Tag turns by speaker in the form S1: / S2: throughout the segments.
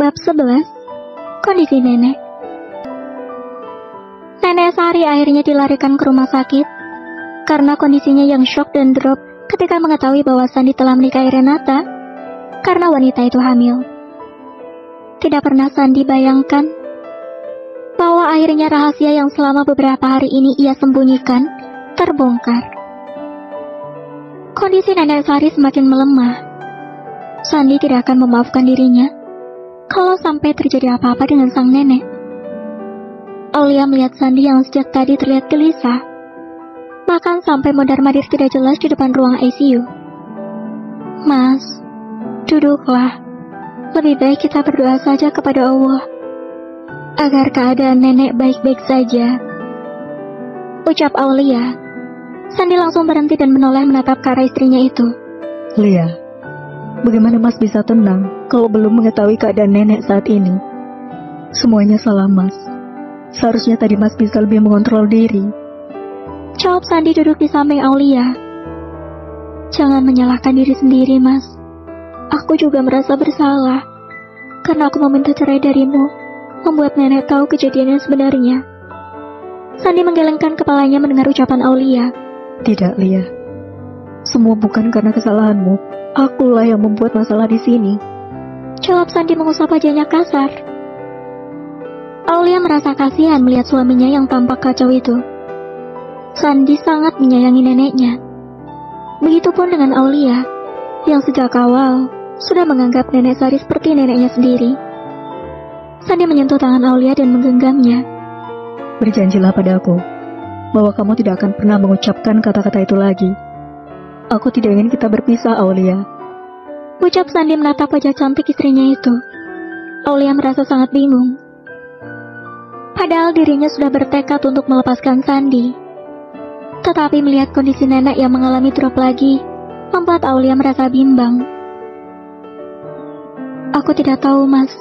S1: Bab 11. Kondisi nenek. Nenek Sari akhirnya dilarikan ke rumah sakit karena kondisinya yang shock dan drop ketika mengetahui bahwa Sandi telah menikahi Renata karena wanita itu hamil. Tidak pernah Sandi bayangkan bahwa akhirnya rahasia yang selama beberapa hari ini ia sembunyikan terbongkar. Kondisi nenek Sari semakin melemah. Sandi tidak akan memaafkan dirinya kalau sampai terjadi apa-apa dengan sang nenek. Aulia melihat Sandi yang sejak tadi terlihat gelisah, bahkan sampai mondar-mandir tidak jelas di depan ruang ICU. Mas, duduklah. Lebih baik kita berdoa saja kepada Allah agar keadaan nenek baik-baik saja, ucap Aulia. Sandi langsung berhenti dan menoleh menatap ke arah istrinya itu.
S2: Lia, bagaimana Mas bisa tenang kalau belum mengetahui keadaan nenek saat ini? Semuanya salah Mas. Seharusnya tadi Mas bisa lebih mengontrol diri,
S1: jawab Sandi duduk di samping Aulia. Jangan menyalahkan diri sendiri, Mas. Aku juga merasa bersalah karena aku meminta cerai darimu, membuat nenek tahu kejadian yang sebenarnya. Sandi menggelengkan kepalanya mendengar ucapan Aulia.
S2: Tidak, Lia. Semua bukan karena kesalahanmu. Akulah yang membuat masalah di sini,
S1: jawab Sandi mengusap wajahnya kasar. Aulia merasa kasihan melihat suaminya yang tampak kacau itu. Sandi sangat menyayangi neneknya. Begitupun dengan Aulia, yang sejak awal sudah menganggap nenek Sari seperti neneknya sendiri. Sandi menyentuh tangan Aulia dan menggenggamnya.
S2: Berjanjilah padaku bahwa kamu tidak akan pernah mengucapkan kata-kata itu lagi. Aku tidak ingin kita berpisah, Aulia,
S1: ucap Sandi menatap wajah cantik istrinya itu. Aulia merasa sangat bingung. Padahal dirinya sudah bertekad untuk melepaskan Sandi. Tetapi melihat kondisi nenek yang mengalami drop lagi, membuat Aulia merasa bimbang. Aku tidak tahu, Mas.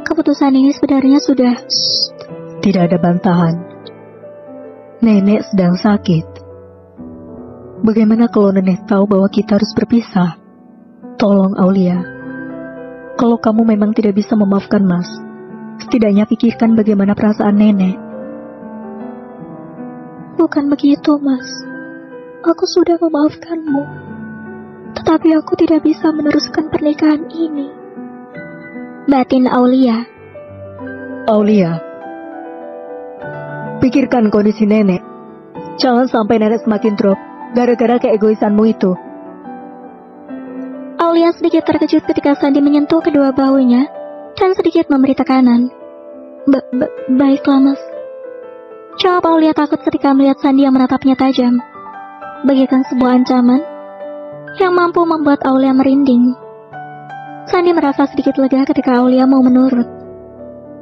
S1: Keputusan ini sebenarnya sudah...
S2: Tidak ada bantahan. Nenek sedang sakit. Bagaimana kalau nenek tahu bahwa kita harus berpisah? Tolong, Aulia. Kalau kamu memang tidak bisa memaafkan Mas, setidaknya pikirkan bagaimana perasaan nenek.
S1: Bukan begitu, Mas. Aku sudah memaafkanmu. Tetapi aku tidak bisa meneruskan pernikahan ini, batin Aulia.
S2: Aulia, pikirkan kondisi nenek. Jangan sampai nenek semakin drop gara-gara keegoisanmu itu.
S1: Aulia sedikit terkejut ketika Sandi menyentuh kedua bahunya dan sedikit memberi tekanan. Baiklah, Mas, jawab Aulia takut ketika melihat Sandi yang menatapnya tajam, bagaikan sebuah ancaman yang mampu membuat Aulia merinding. Sandi merasa sedikit lega ketika Aulia mau menurut.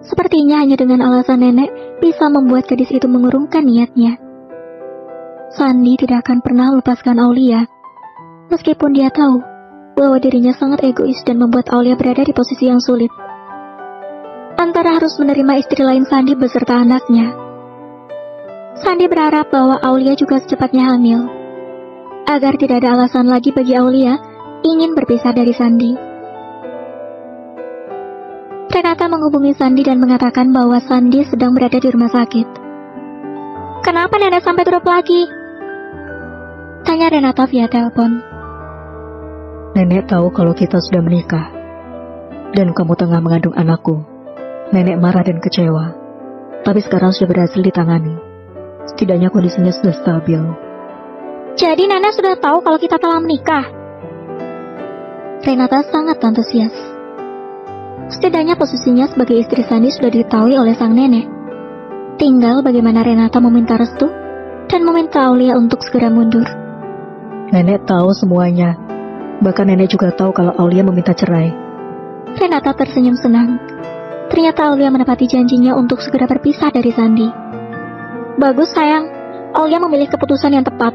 S1: Sepertinya hanya dengan alasan nenek bisa membuat gadis itu mengurungkan niatnya. Sandi tidak akan pernah melepaskan Aulia, meskipun dia tahu bahwa dirinya sangat egois dan membuat Aulia berada di posisi yang sulit. Antara harus menerima istri lain Sandi beserta anaknya. Sandi berharap bahwa Aulia juga secepatnya hamil, agar tidak ada alasan lagi bagi Aulia ingin berpisah dari Sandi. Renata menghubungi Sandi dan mengatakan bahwa Sandi sedang berada di rumah sakit. Kenapa nenek sampai drop lagi? Tanya Renata via telepon.
S2: Nenek tahu kalau kita sudah menikah dan kamu tengah mengandung anakku. Nenek marah dan kecewa, tapi sekarang sudah berhasil ditangani. Setidaknya kondisinya sudah stabil.
S1: Jadi nenek sudah tahu kalau kita telah menikah? Renata sangat antusias. Setidaknya posisinya sebagai istri Sandi sudah diketahui oleh sang nenek. Tinggal bagaimana Renata meminta restu dan meminta Aulia untuk segera mundur.
S2: Nenek tahu semuanya. Bahkan nenek juga tahu kalau Aulia meminta cerai.
S1: Renata tersenyum senang. Ternyata Aulia menepati janjinya untuk segera berpisah dari Sandi. Bagus sayang, Aulia memilih keputusan yang tepat.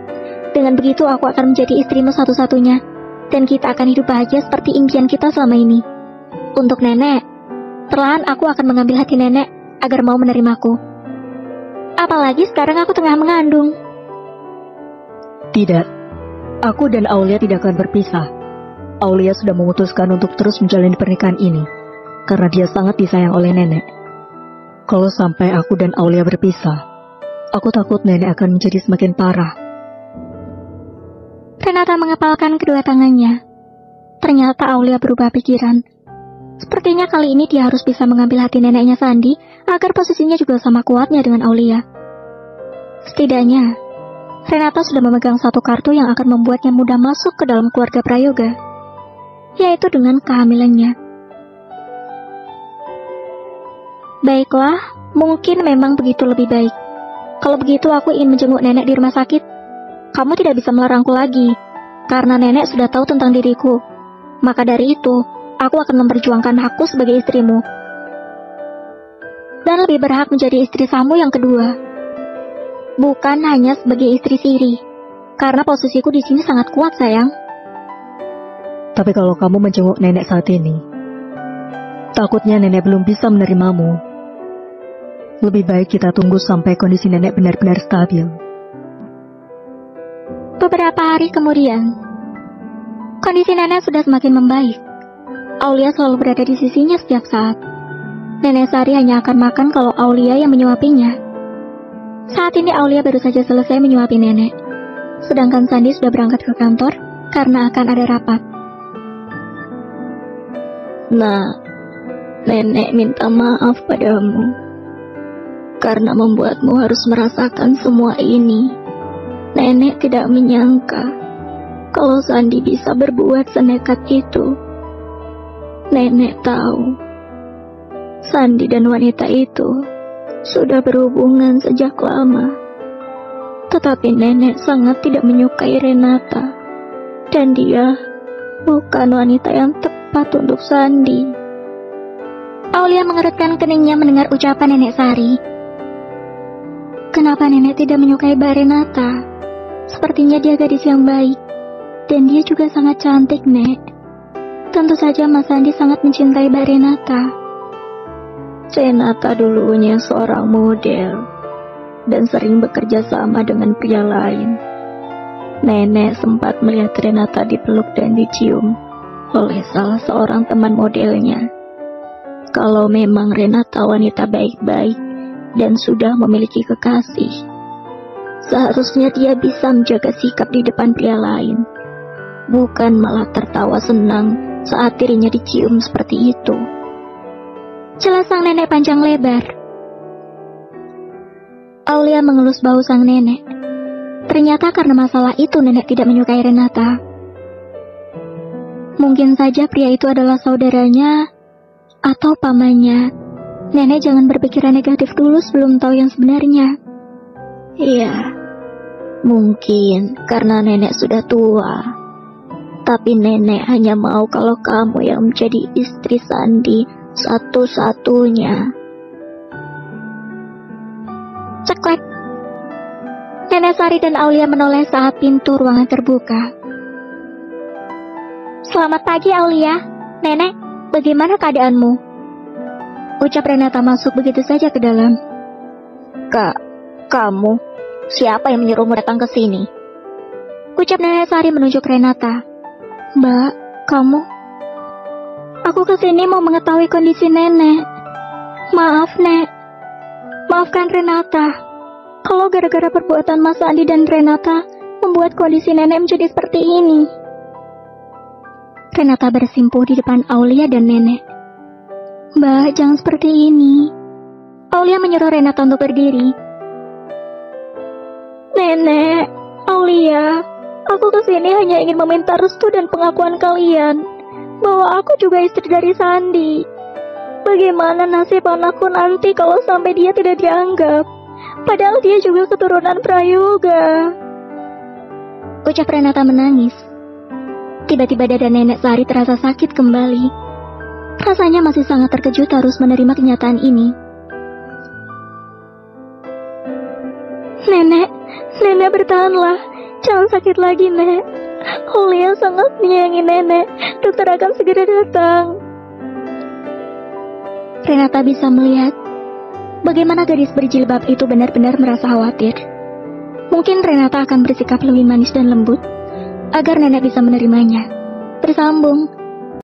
S1: Dengan begitu aku akan menjadi istrimu satu-satunya, dan kita akan hidup bahagia seperti impian kita selama ini. Untuk nenek, perlahan aku akan mengambil hati nenek agar mau menerimaku. Apalagi sekarang aku tengah mengandung.
S2: Tidak, aku dan Aulia tidak akan berpisah. Aulia sudah memutuskan untuk terus menjalani pernikahan ini. karena dia sangat disayang oleh nenek. Kalau sampai aku dan Aulia berpisah, aku takut nenek akan menjadi semakin parah.
S1: Renata mengepalkan kedua tangannya. Ternyata Aulia berubah pikiran. Sepertinya kali ini dia harus bisa mengambil hati neneknya Sandi agar posisinya juga sama kuatnya dengan Aulia. Setidaknya, Renata sudah memegang satu kartu yang akan membuatnya mudah masuk ke dalam keluarga Prayoga, yaitu dengan kehamilannya. Baiklah, mungkin memang begitu lebih baik. Kalau begitu aku ingin menjenguk nenek di rumah sakit. Kamu tidak bisa melarangku lagi, karena nenek sudah tahu tentang diriku. Maka dari itu, aku akan memperjuangkan hakku sebagai istrimu. Dan lebih berhak menjadi istri Samu yang kedua. Bukan hanya sebagai istri Siri, karena posisiku di sini sangat kuat, sayang.
S2: Tapi kalau kamu menjenguk nenek saat ini, takutnya nenek belum bisa menerimamu. Lebih baik kita tunggu sampai kondisi nenek benar-benar stabil.
S1: Beberapa hari kemudian, kondisi nenek sudah semakin membaik. Aulia selalu berada di sisinya setiap saat. Nenek Sari hanya akan makan kalau Aulia yang menyuapinya. Saat ini Aulia baru saja selesai menyuapi nenek, sedangkan Sandi sudah berangkat ke kantor karena akan ada rapat.
S3: Nah, nenek minta maaf padamu karena membuatmu harus merasakan semua ini. Nenek tidak menyangka kalau Sandi bisa berbuat senekat itu. Nenek tahu Sandi dan wanita itu sudah berhubungan sejak lama. Tetapi nenek sangat tidak menyukai Renata, dan dia bukan wanita yang tepat untuk Sandi.
S1: Aulia mengerutkan keningnya mendengar ucapan nenek Sari. Kenapa nenek tidak menyukai Mbak Renata? Sepertinya dia gadis yang baik, dan dia juga sangat cantik, Nek. Tentu saja Mas Sandi sangat mencintai Mbak Renata.
S3: Renata dulunya seorang model dan sering bekerja sama dengan pria lain. Nenek sempat melihat Renata dipeluk dan dicium oleh salah seorang teman modelnya. Kalau memang Renata wanita baik-baik dan sudah memiliki kekasih, seharusnya dia bisa menjaga sikap di depan pria lain, bukan malah tertawa senang saat dirinya dicium seperti itu.
S1: Celah sang nenek panjang lebar. Aulia mengelus bahu sang nenek. Ternyata karena masalah itu nenek tidak menyukai Renata. Mungkin saja pria itu adalah saudaranya atau pamannya. Nenek jangan berpikiran negatif dulu sebelum tahu yang sebenarnya.
S3: Iya, mungkin karena nenek sudah tua. Tapi nenek hanya mau kalau kamu yang menjadi istri Sandi satu-satunya.
S1: Ceklek. Nenek Sari dan Aulia menoleh saat pintu ruangan terbuka. Selamat pagi, Aulia. Nenek, bagaimana keadaanmu? Ucap Renata masuk begitu saja ke dalam.
S3: Kak, kamu? Siapa yang menyuruhmu datang ke sini?
S1: Ucap Nenek Sari menunjuk Renata. Mbak, kamu? Aku kesini mau mengetahui kondisi nenek. Maaf, Nek. Maafkan Renata. Kalau gara-gara perbuatan Mas Andi dan Renata membuat kondisi nenek menjadi seperti ini. Renata bersimpuh di depan Aulia dan nenek. Mbak, jangan seperti ini. Aulia menyuruh Renata untuk berdiri. Nenek, Aulia, aku kesini hanya ingin meminta restu dan pengakuan kalian bahwa aku juga istri dari Sandi. Bagaimana nasib anakku nanti kalau sampai dia tidak dianggap? Padahal dia juga keturunan Prayoga. Ucap Renata menangis. Tiba-tiba dada Nenek Sari terasa sakit kembali. Rasanya masih sangat terkejut harus menerima kenyataan ini. Nenek bertahanlah. Jangan sakit lagi, Nek. Aulia sangat menyayangi nenek. Dokter akan segera datang. Renata bisa melihat bagaimana gadis berjilbab itu benar-benar merasa khawatir. Mungkin Renata akan bersikap lebih manis dan lembut agar nenek bisa menerimanya. Bersambung.